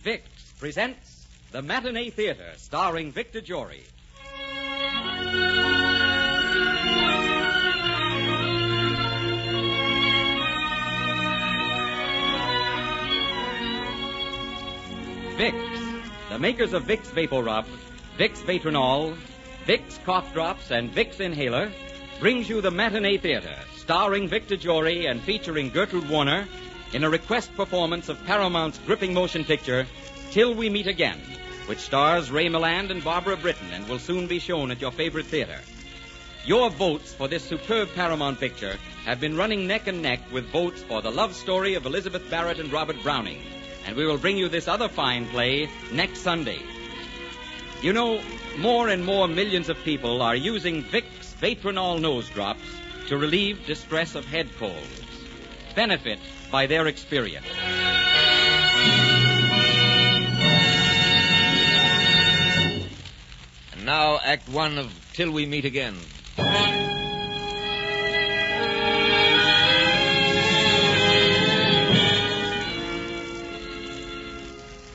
Vicks presents the Matinee Theater, starring Victor Jory. Vicks, the makers of Vicks Vapor Rub, Vicks Vatronol, Vicks Cough Drops, and Vicks Inhaler, brings you the Matinee Theater, starring Victor Jory and featuring Gertrude Warner in a request performance of Paramount's gripping motion picture, Till We Meet Again, which stars Ray Milland and Barbara Britton and will soon be shown at your favorite theater. Your votes for this superb Paramount picture have been running neck and neck with votes for the love story of Elizabeth Barrett and Robert Browning, and we will bring you this other fine play next Sunday. You know, more and more millions of people are using Vicks Vatronol nose drops to relieve distress of head colds. Benefit by their experience. And now, Act One of Till We Meet Again.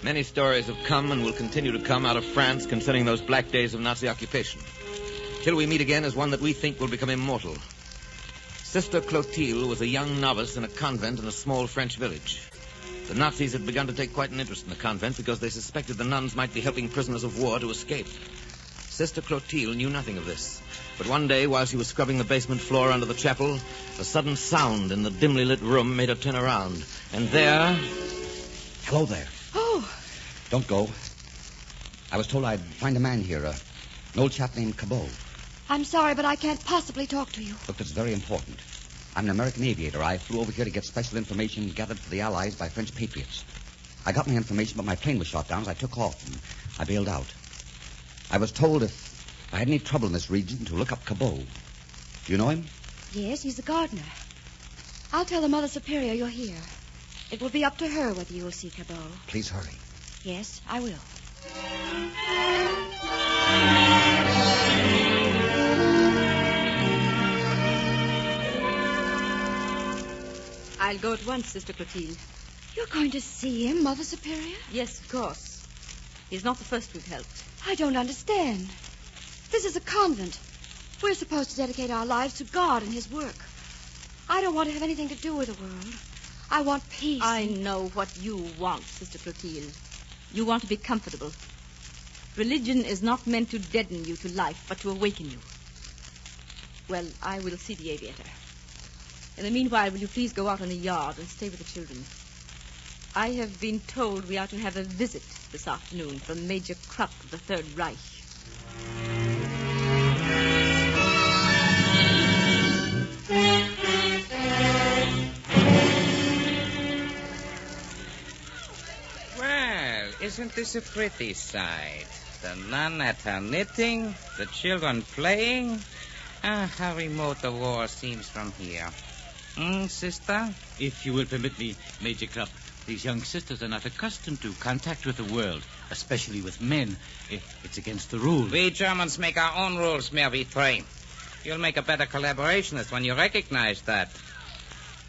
Many stories have come and will continue to come out of France concerning those black days of Nazi occupation. Till We Meet Again is one that we think will become immortal. Sister Clotilde was a young novice in a convent in a small French village. The Nazis had begun to take quite an interest in the convent because they suspected the nuns might be helping prisoners of war to escape. Sister Clotilde knew nothing of this. But one day, while she was scrubbing the basement floor under the chapel, a sudden sound in the dimly lit room made her turn around. And there... Hello there. Oh. Don't go. I was told I'd find a man here, an old chap named Cabot. I'm sorry, but I can't possibly talk to you. Look, it's very important. I'm an American aviator. I flew over here to get special information gathered for the Allies by French patriots. I got my information, but my plane was shot down, so I took off and I bailed out. I was told if I had any trouble in this region to look up Cabot. Do you know him? Yes, he's a gardener. I'll tell the Mother Superior you're here. It will be up to her whether you will see Cabot. Please hurry. Yes, I will. I'll go at once, Sister Clotilde. You're going to see him, Mother Superior? Yes, of course. He's not the first we've helped. I don't understand. This is a convent. We're supposed to dedicate our lives to God and his work. I don't want to have anything to do with the world. I want peace. I know what you want, Sister Clotilde. You want to be comfortable. Religion is not meant to deaden you to life, but to awaken you. Well, I will see the aviator. In the meanwhile, will you please go out in the yard and stay with the children? I have been told we are to have a visit this afternoon from Major Krupp of the Third Reich. Well, isn't this a pretty sight? The nun at her knitting, the children playing. Ah, how remote the war seems from here. Sister? If you will permit me, Major Krupp, these young sisters are not accustomed to contact with the world, especially with men. It's against the rules. We Germans make our own rules, Mère Vitré. You'll make a better collaborationist when you recognize that.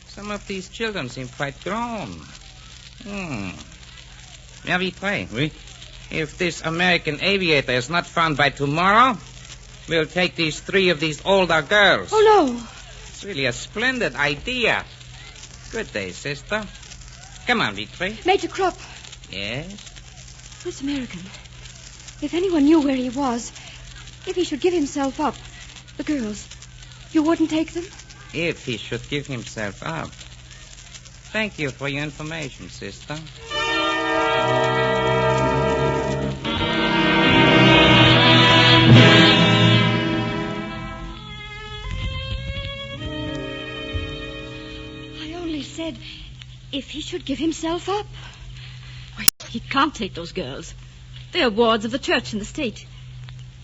Some of these children seem quite grown. Mère Vitré. Oui? If this American aviator is not found by tomorrow, we'll take three of these older girls. Oh, no. It's really a splendid idea. Good day, sister. Come on, Vitré. Major Krupp. Yes? This American. If anyone knew where he was, if he should give himself up, the girls, you wouldn't take them? If he should give himself up. Thank you for your information, sister. Said if he should give himself up. Why, he can't take those girls. They are wards of the church and the state.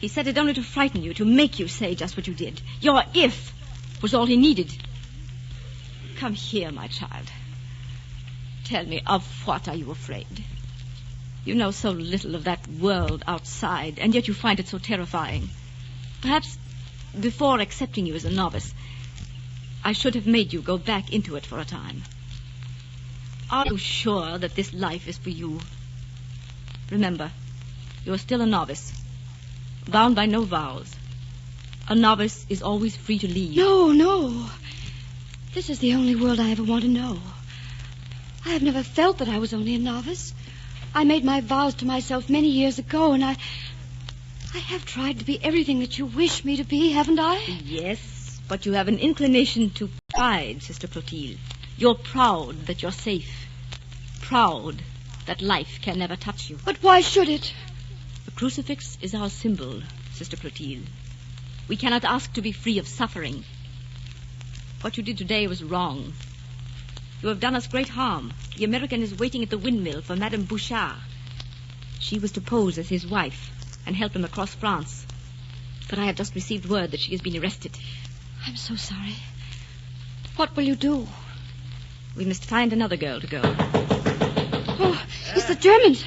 He said it only to frighten you, to make you say just what you did. Your if was all he needed. Come here, my child. Tell me, of what are you afraid? You know so little of that world outside, and yet you find it so terrifying. Perhaps before accepting you as a novice, I should have made you go back into it for a time. Are you sure that this life is for you? Remember, you're still a novice, bound by no vows. A novice is always free to leave. No. This is the only world I ever want to know. I have never felt that I was only a novice. I made my vows to myself many years ago, and I have tried to be everything that you wish me to be, haven't I? Yes, but you have an inclination to pride, Sister Clotilde. You're proud that you're safe. Proud that life can never touch you. But why should it? The crucifix is our symbol, Sister Clotilde. We cannot ask to be free of suffering. What you did today was wrong. You have done us great harm. The American is waiting at the windmill for Madame Bouchard. She was to pose as his wife and help him across France. But I have just received word that she has been arrested. I'm so sorry. What will you do? We must find another girl to go. Oh, it's the Germans.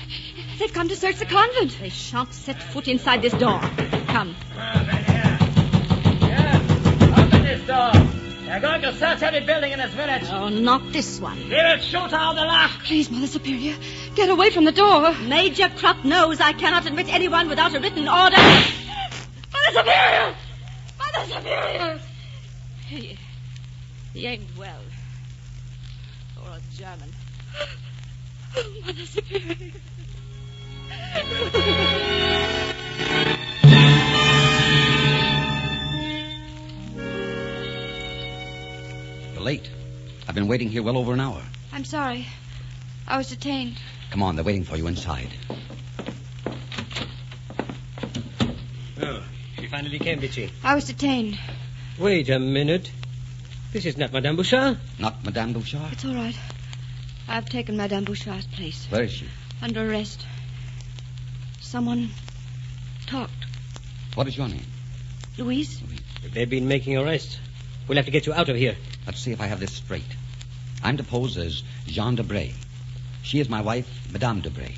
They've come to search the convent. They shan't set foot inside this door. Come. Open this door. They're going to search every building in this village. Oh, not this one. We'll shoot out the lock. Please, Mother Superior, get away from the door. Major Krupp knows I cannot admit anyone without a written order. Mother Superior! Mother Superior! He aimed well. For a German. Oh, Mother Superior. You're late. I've been waiting here well over an hour. I'm sorry. I was detained. Come on, they're waiting for you inside. Oh, she finally came, did she? I was detained. Wait a minute. This is not Madame Bouchard. Not Madame Bouchard? It's all right. I've taken Madame Bouchard's place. Where is she? Under arrest. Someone talked. What is your name? Louise? They've been making arrests. We'll have to get you out of here. Let's see if I have this straight. I'm deposed as Jean Debray. She is my wife, Madame Debray.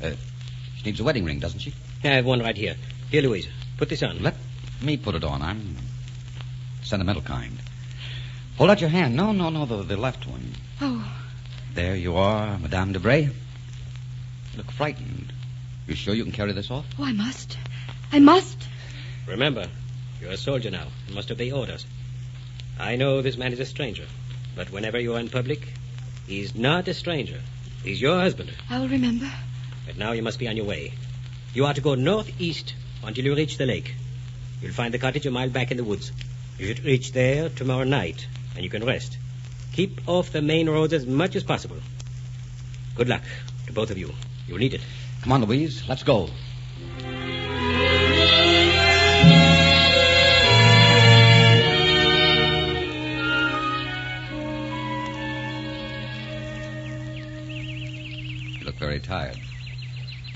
She needs a wedding ring, doesn't she? I have one right here. Here, Louise, put this on. Let me put it on. I'm sentimental kind. Hold out your hand. No, the left one. Oh, There you are, Madame Debray. You look frightened. You sure you can carry this off? I must. I must. Remember, you're a soldier now and must obey orders. I know this man is a stranger, but whenever you are in public, he's not a stranger. He's your husband. I will remember. But now you must be on your way. You are to go northeast until you reach the lake. You'll find the cottage a mile back in the woods. You should reach there tomorrow night, and you can rest. Keep off the main roads as much as possible. Good luck to both of you. You'll need it. Come on, Louise. Let's go. You look very tired.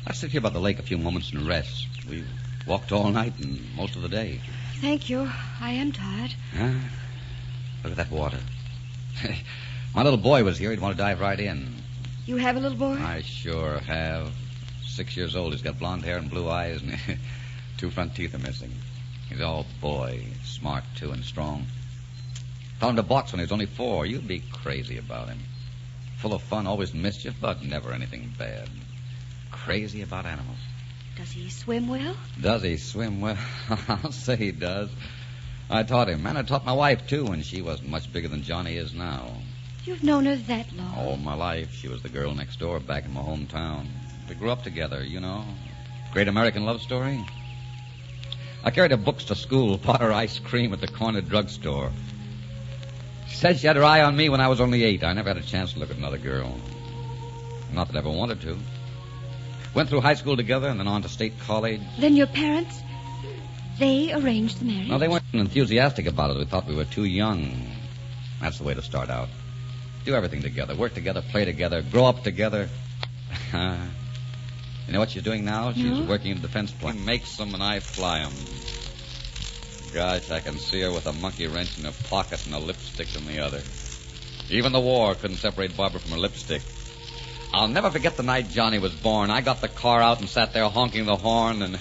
Let's sit here by the lake a few moments and rest. We've walked all night and most of the day. Thank you. I am tired. Look at that water. My little boy was here. He'd want to dive right in. You have a little boy? I sure have. 6 years old. He's got blonde hair and blue eyes, and 2 front teeth are missing. He's all boy. Smart, too, and strong. Taught him to box when he was only 4. You'd be crazy about him. Full of fun, always mischief, but never anything bad. Crazy about animals. Does he swim well? Does he swim well? I'll say he does. I taught him, and I taught my wife, too, when she wasn't much bigger than Johnny is now. You've known her that long. All my life. She was the girl next door back in my hometown. We grew up together, you know. Great American love story. I carried her books to school, bought her ice cream at the corner drugstore. She said she had her eye on me when I was only 8. I never had a chance to look at another girl. Not that I ever wanted to. Went through high school together and then on to state college. Then your parents, they arranged the marriage? No, they weren't enthusiastic about it. We thought we were too young. That's the way to start out. Do everything together. Work together, play together, grow up together. You know what she's doing now? She's working in a defense plant. She makes them and I fly them. Gosh, I can see her with a monkey wrench in her pocket and a lipstick in the other. Even the war couldn't separate Barbara from her lipstick. I'll never forget the night Johnny was born. I got the car out and sat there honking the horn and...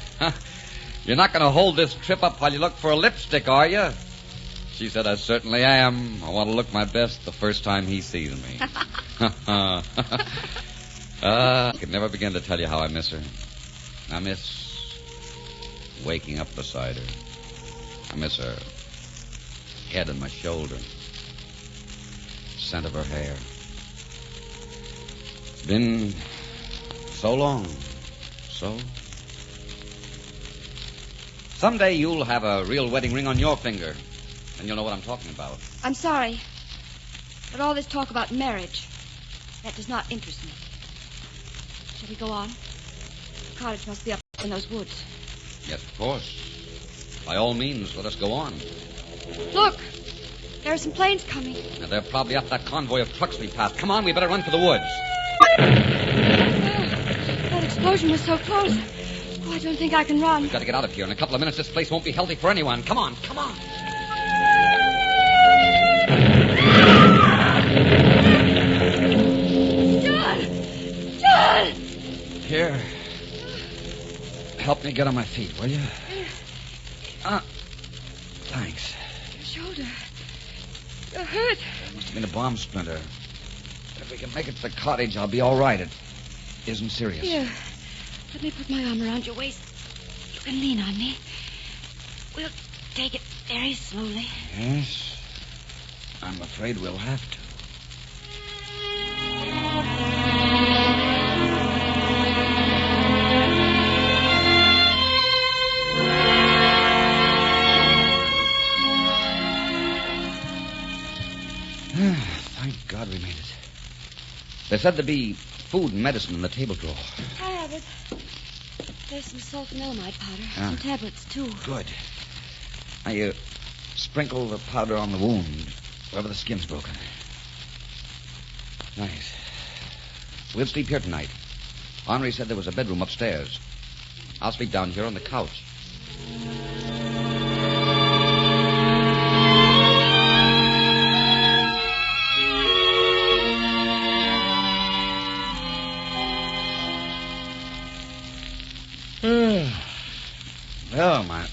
You're not going to hold this trip up while you look for a lipstick, are you? She said, I certainly am. I want to look my best the first time he sees me. I could never begin to tell you how I miss her. I miss waking up beside her. I miss her head on my shoulder. Scent of her hair. It's been so long. So? Someday you'll have a real wedding ring on your finger, and you'll know what I'm talking about. I'm sorry, but all this talk about marriage, that does not interest me. Shall we go on? The cottage must be up in those woods. Yes, of course. By all means, let us go on. Look, there are some planes coming. Now, they're probably up that convoy of trucks we passed. Come on, we better run for the woods. That explosion was so close. Oh, I don't think I can run. We've got to get out of here. In a couple of minutes, this place won't be healthy for anyone. Come on, come on. John! Here. Help me get on my feet, will you? Thanks. Your shoulder. You're hurt. Must have been a bomb splinter. If we can make it to the cottage, I'll be all right. It isn't serious. Here. Let me put my arm around your waist. You can lean on me. We'll take it very slowly. Yes. I'm afraid we'll have to. Thank God we made it. There said to be food and medicine in the table drawer. I have it. There's some sulfanilamide powder. Some tablets, too. Good. Now, you sprinkle the powder on the wound, wherever the skin's broken. Nice. We'll sleep here tonight. Henri said there was a bedroom upstairs. I'll sleep down here on the couch. Well, my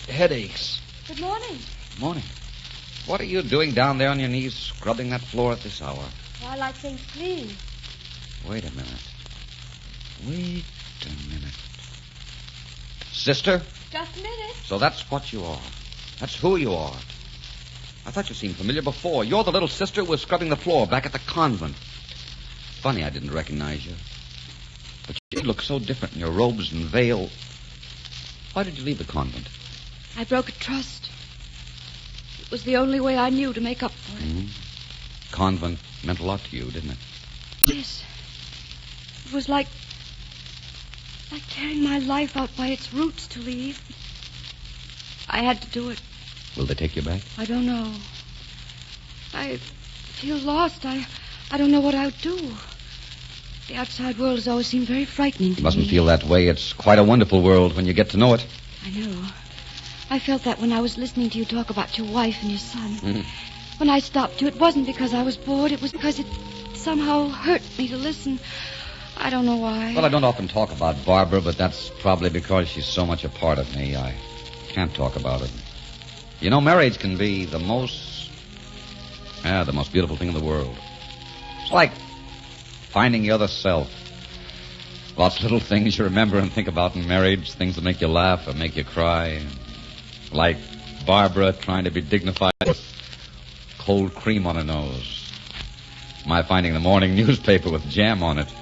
head aches. Good morning. Morning. What are you doing down there on your knees, scrubbing that floor at this hour? Well, I like things clean. Wait a minute. Sister? Just a minute. So that's what you are. That's who you are. I thought you seemed familiar before. You're the little sister who was scrubbing the floor back at the convent. Funny I didn't recognize you. But you look so different in your robes and veil. Why did you leave the convent? I broke a trust. It was the only way I knew to make up for it. Mm-hmm. Convent meant a lot to you, didn't it? Yes. It was like tearing my life out by its roots to leave. I had to do it. Will they take you back? I don't know. I feel lost. I don't know what I would do. The outside world has always seemed very frightening to me. You mustn't feel that way. It's quite a wonderful world when you get to know it. I know. I felt that when I was listening to you talk about your wife and your son. Mm-hmm. When I stopped you, it wasn't because I was bored. It was because it somehow hurt me to listen. I don't know why. Well, I don't often talk about Barbara, but that's probably because she's so much a part of me. I can't talk about it. You know, marriage can be the most beautiful thing in the world. It's like finding your other self. Lots of little things you remember and think about in marriage, things that make you laugh or make you cry. Like Barbara trying to be dignified with cold cream on her nose. My finding the morning newspaper with jam on it.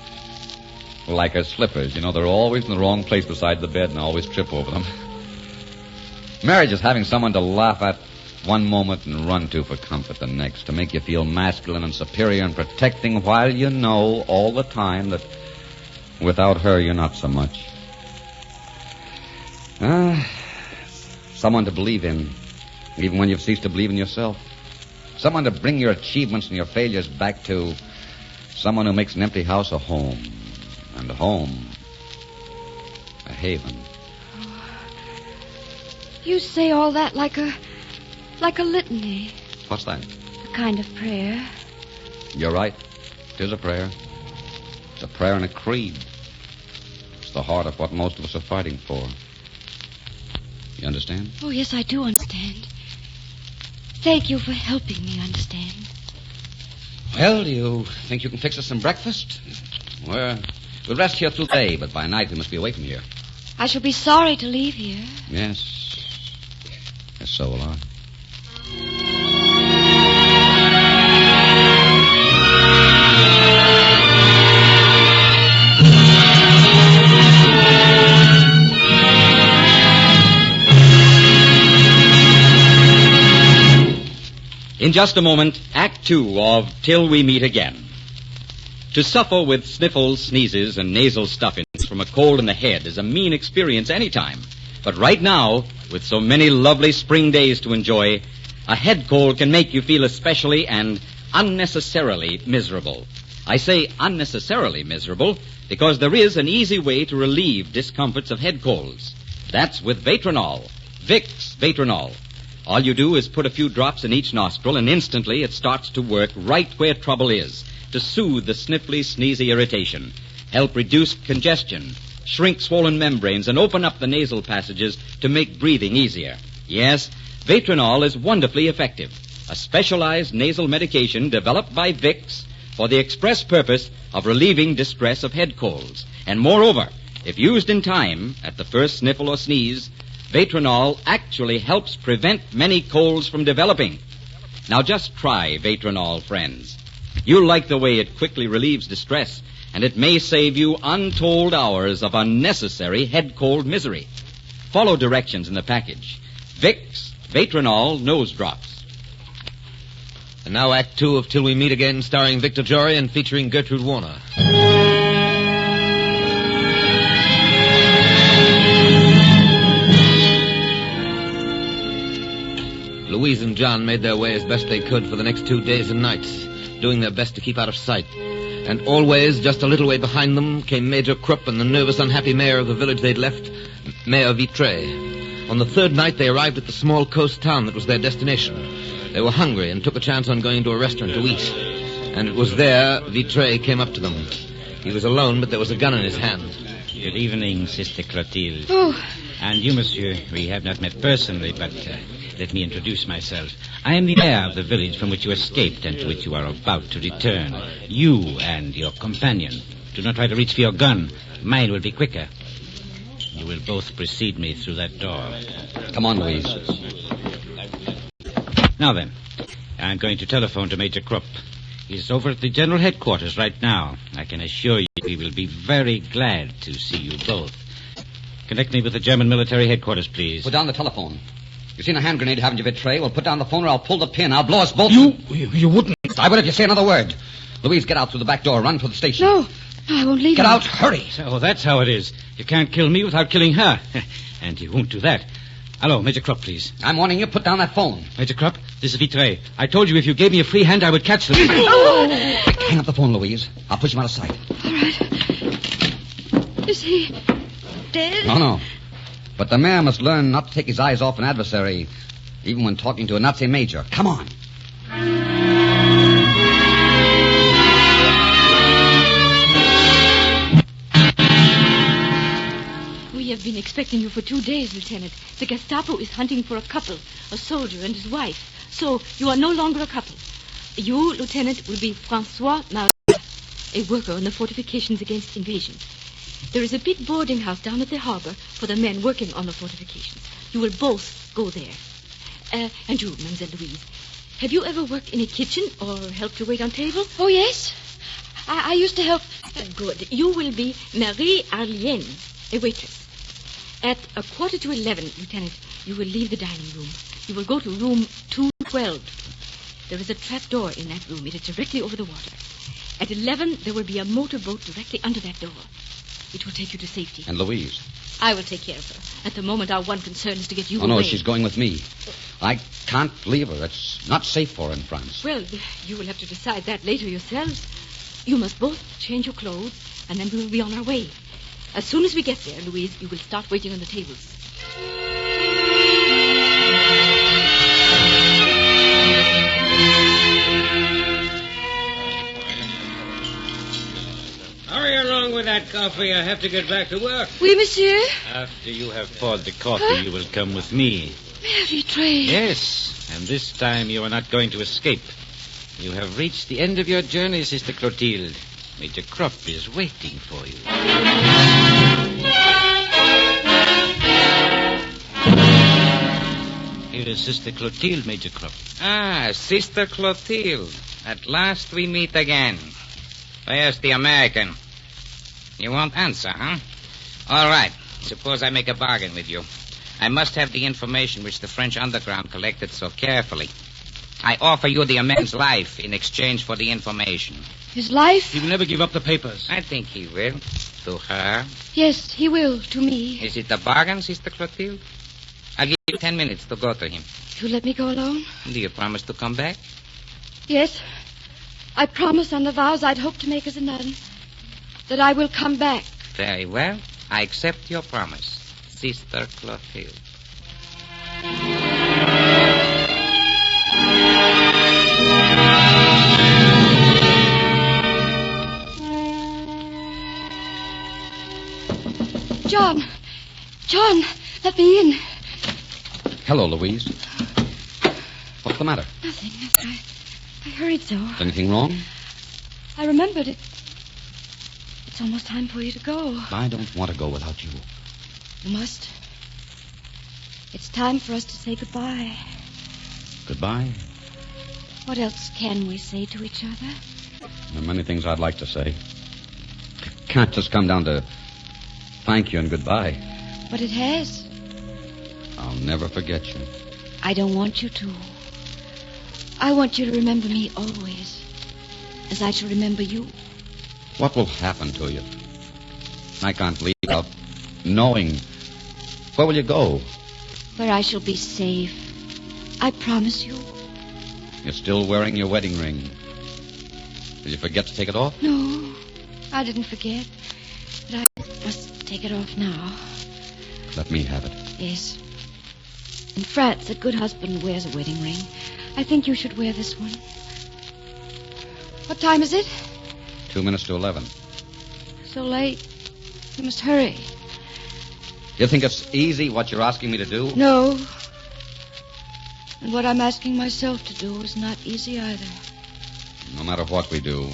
Like her slippers. You know, they're always in the wrong place beside the bed and I always trip over them. Marriage is having someone to laugh at one moment and run to for comfort the next, to make you feel masculine and superior and protecting while you know all the time that without her you're not so much. Someone to believe in, even when you've ceased to believe in yourself. Someone to bring your achievements and your failures back to. Someone who makes an empty house a home. And a home a haven. You say all that like a litany. What's that? A kind of prayer. You're right. It is a prayer. It's a prayer and a creed. It's the heart of what most of us are fighting for. You understand? Oh, yes, I do understand. Thank you for helping me understand. Well, do you think you can fix us some breakfast? We'll rest here through the day, but by night we must be away from here. I shall be sorry to leave here. Yes. Yes, so will I. In just a moment, Act 2 of Till We Meet Again. To suffer with sniffles, sneezes, and nasal stuffings from a cold in the head is a mean experience any time. But right now, with so many lovely spring days to enjoy, a head cold can make you feel especially and unnecessarily miserable. I say unnecessarily miserable because there is an easy way to relieve discomforts of head colds. That's with Vatronol, Vicks Vatronol. All you do is put a few drops in each nostril, and instantly it starts to work right where trouble is, to soothe the sniffly, sneezy irritation, help reduce congestion, shrink swollen membranes, and open up the nasal passages to make breathing easier. Yes, Vatronol is wonderfully effective, a specialized nasal medication developed by Vicks for the express purpose of relieving distress of head colds. And moreover, if used in time, at the first sniffle or sneeze, Vatronol actually helps prevent many colds from developing. Now just try Vatronol, friends. You'll like the way it quickly relieves distress, and it may save you untold hours of unnecessary head cold misery. Follow directions in the package. Vicks Vatronol Nose Drops. And now Act 2 of Till We Meet Again, starring Victor Jory and featuring Gertrude Warner. Louise and John made their way as best they could for the next 2 days and nights, doing their best to keep out of sight. And always, just a little way behind them, came Major Krupp and the nervous, unhappy mayor of the village they'd left, Mayor Vitre. On the third night, they arrived at the small coast town that was their destination. They were hungry and took a chance on going to a restaurant to eat. And it was there Vitre came up to them. He was alone, but there was a gun in his hand. Good evening, Sister Clotilde. Oh. And you, monsieur, we have not met personally, but let me introduce myself. I am the mayor of the village from which you escaped and to which you are about to return. You and your companion. Do not try to reach for your gun. Mine will be quicker. You will both precede me through that door. Come on, Louise. Now then, I'm going to telephone to Major Krupp. He's over at the general headquarters right now. I can assure you he will be very glad to see you both. Connect me with the German military headquarters, please. Put down the telephone. You've seen a hand grenade, haven't you, Vitre? Well, put down the phone or I'll pull the pin. I'll blow us both. You wouldn't. I would if you say another word. Louise, get out through the back door. Run for the station. No, I won't leave Get you. out. Hurry. So that's how it is. You can't kill me without killing her. And you won't do that. Hello, Major Krupp, please. I'm warning you. Put down that phone. Major Krupp, this is Vitre. I told you if you gave me a free hand, I would catch them. Quick, hang up the phone, Louise. I'll push him out of sight. All right. Is he dead? No. But the mayor must learn not to take his eyes off an adversary, even when talking to a Nazi major. Come on. We have been expecting you for 2 days, Lieutenant. The Gestapo is hunting for a couple, a soldier and his wife. So you are no longer a couple. You, Lieutenant, will be Francois Marie, a worker on the fortifications against invasion. There is a big boarding house down at the harbor for the men working on the fortifications. You will both go there. And you, Mademoiselle Louise, have you ever worked in a kitchen or helped to wait on tables? Oh, yes. I used to help. Good. You will be Marie Arlienne, a waitress. At 11:15, Lieutenant, you will leave the dining room. You will go to room 212. There is a trap door in that room. It is directly over the water. At 11, there will be a motorboat directly under that door. It will take you to safety. And Louise? I will take care of her. At the moment, our one concern is to get you Oh, away. no, she's going with me. I can't leave her. It's not safe for her in France. Well, you will have to decide that later yourselves. You must both change your clothes, and then we will be on our way. As soon as we get there, Louise, you will start waiting on the tables. Hurry along with that coffee. I have to get back to work. Oui, monsieur. After you have poured the coffee, you will come with me. Mayor Vitre. Yes, and this time you are not going to escape. You have reached the end of your journey, Sister Clotilde. Major Krupp is waiting for you. Here is Sister Clotilde, Major Krupp. Ah, Sister Clotilde. At last we meet again. Where's the American? You won't answer, huh? All right. Suppose I make a bargain with you. I must have the information which the French underground collected so carefully. I offer you the man's life in exchange for the information. His life? He will never give up the papers. I think he will. To her. Yes, he will. To me. Is it a bargain, Sister Clotilde? I'll give you 10 minutes to go to him. You let me go alone? Do you promise to come back? Yes. I promise on the vows I'd hoped to make as a nun that I will come back. Very well. I accept your promise, Sister Clotilde. John, let me in. Hello, Louise. What's the matter? Nothing. I hurried so. Is anything wrong? I remembered it. It's almost time for you to go. I don't want to go without you. You must. It's time for us to say goodbye. Goodbye. What else can we say to each other? There are many things I'd like to say. It can't just come down to thank you and goodbye. But it has. I'll never forget you. I don't want you to. I want you to remember me always, as I shall remember you. What will happen to you? I can't leave without knowing. Where will you go? Where I shall be safe. I promise you. You're still wearing your wedding ring. Did you forget to take it off? No, I didn't forget. But I must take it off now. Let me have it. Yes. In France, a good husband wears a wedding ring. I think you should wear this one. What time is it? 2 minutes to 11. So late. You must hurry. You think it's easy what you're asking me to do? No. And what I'm asking myself to do is not easy either. No matter what we do,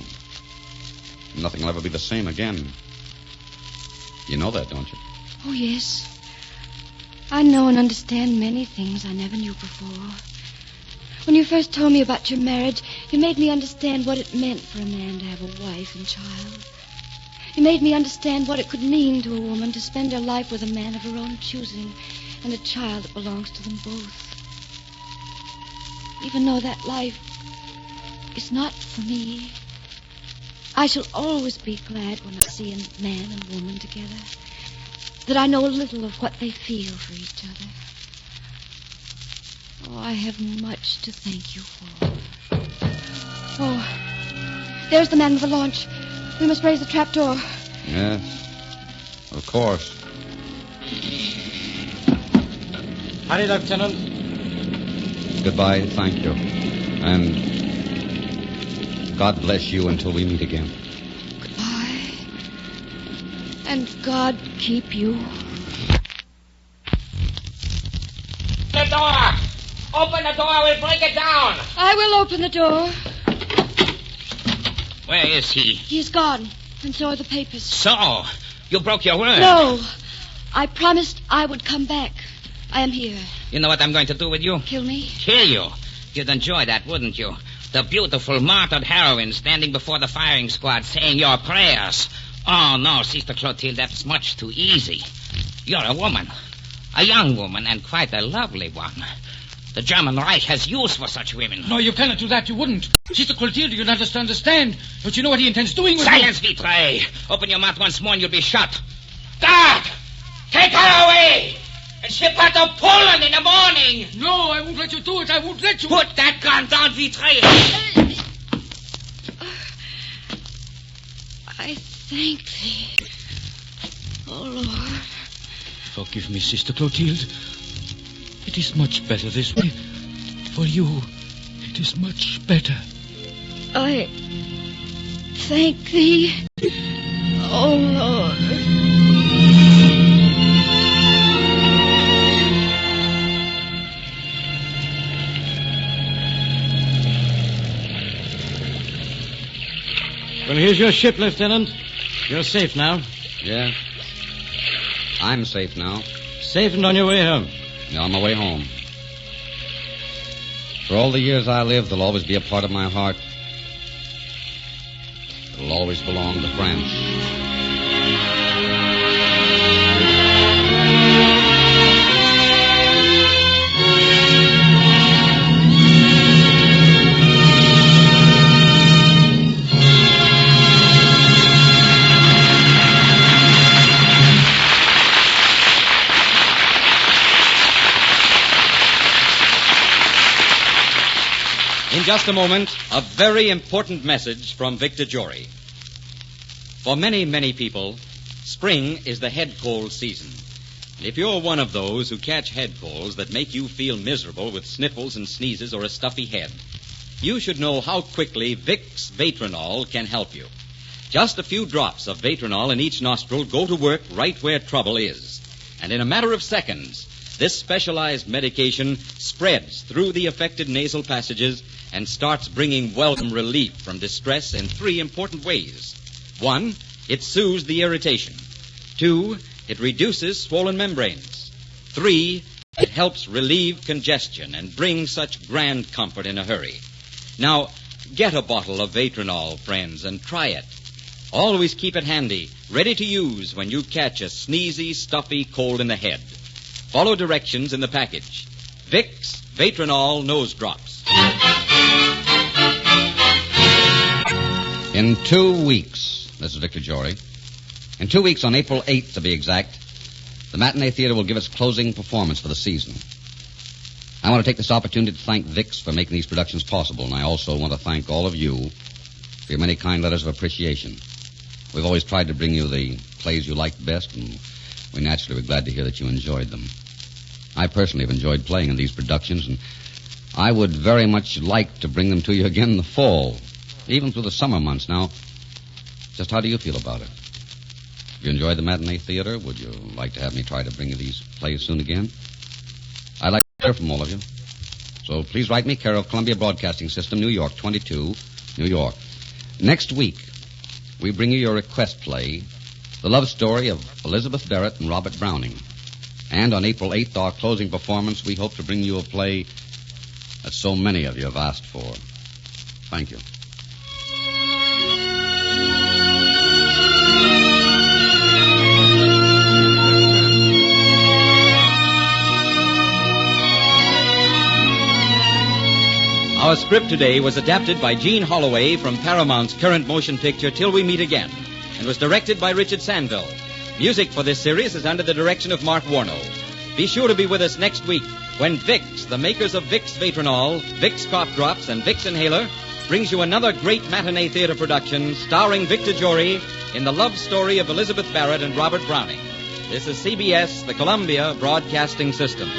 nothing will ever be the same again. You know that, don't you? Oh, yes. I know and understand many things I never knew before. When you first told me about your marriage, you made me understand what it meant for a man to have a wife and child. You made me understand what it could mean to a woman to spend her life with a man of her own choosing and a child that belongs to them both. Even though that life is not for me, I shall always be glad when I see a man and woman together, that I know a little of what they feel for each other. Oh, I have much to thank you for. Oh, there's the man with the launch. We must raise the trapdoor. Yes, of course. Hurry, Lieutenant. Goodbye, thank you. And God bless you until we meet again. Goodbye. And God keep you. The door! Open the door, we'll break it down! I will open the door. Where is he? He's gone, and so are the papers. So, you broke your word. No, I promised I would come back. I am here. You know what I'm going to do with you? Kill me? Kill you. You'd enjoy that, wouldn't you? The beautiful martyred heroine standing before the firing squad saying your prayers. Oh, no, Sister Clotilde, that's much too easy. You're a woman. A young woman, and quite a lovely one. The German Reich has use for such women. No, you cannot do that. You wouldn't. Sister Clotilde, you not understand. Don't you know what he intends doing with Silence, Vitre. Open your mouth once more and you'll be shot. Guard! Take her away! And ship her to Poland in the morning! No, I won't let you do it. I won't let you. Put that gun down, Vitre. I thank thee, oh Lord. Forgive me, Sister Clotilde. It is much better this way. For you, it is much better. I thank thee, oh Lord. Well, here Here's your ship, Lieutenant. You're safe now. Yeah. I'm safe now. Safe and on your way home. Yeah, on my way home. For all the years I lived, they'll always be a part of my heart. It'll always belong to France. In just a moment, a very important message from Victor Jory. For many, many people, spring is the head cold season. And if you're one of those who catch head colds that make you feel miserable with sniffles and sneezes or a stuffy head, you should know how quickly Vicks Vatronol can help you. Just a few drops of Vatronol in each nostril go to work right where trouble is. And in a matter of seconds, this specialized medication spreads through the affected nasal passages and starts bringing welcome relief from distress in three important ways. 1, it soothes the irritation. 2, it reduces swollen membranes. 3, it helps relieve congestion and bring such grand comfort in a hurry. Now, get a bottle of Vatronol, friends, and try it. Always keep it handy, ready to use when you catch a sneezy, stuffy cold in the head. Follow directions in the package. Vicks Vatronol Nose Drops. In 2 weeks, this is Victor Jory. In 2 weeks, on April 8th to be exact, the Matinee Theater will give its closing performance for the season. I want to take this opportunity to thank Vicks for making these productions possible, and I also want to thank all of you for your many kind letters of appreciation. We've always tried to bring you the plays you liked best, and we naturally were glad to hear that you enjoyed them. I personally have enjoyed playing in these productions, and I would very much like to bring them to you again in the fall, even through the summer months. Now, just how do you feel about it? Have you enjoyed the Matinee Theater? Would you like to have me try to bring you these plays soon again? I'd like to hear from all of you. So please write me, care of Columbia Broadcasting System, New York, 22, New York. Next week, we bring you your request play, The Love Story of Elizabeth Barrett and Robert Browning. And on April 8th, our closing performance, we hope to bring you a play that so many of you have asked for. Thank you. Our script today was adapted by Gene Holloway from Paramount's current motion picture Till We Meet Again, and was directed by Richard Sandville. Music for this series is under the direction of Mark Warno. Be sure to be with us next week when Vicks, the makers of Vicks Vatronol, Vicks Cough Drops, and Vicks Inhaler, brings you another great Matinee Theater production starring Victor Jory in The Love Story of Elizabeth Barrett and Robert Browning. This is CBS, the Columbia Broadcasting System.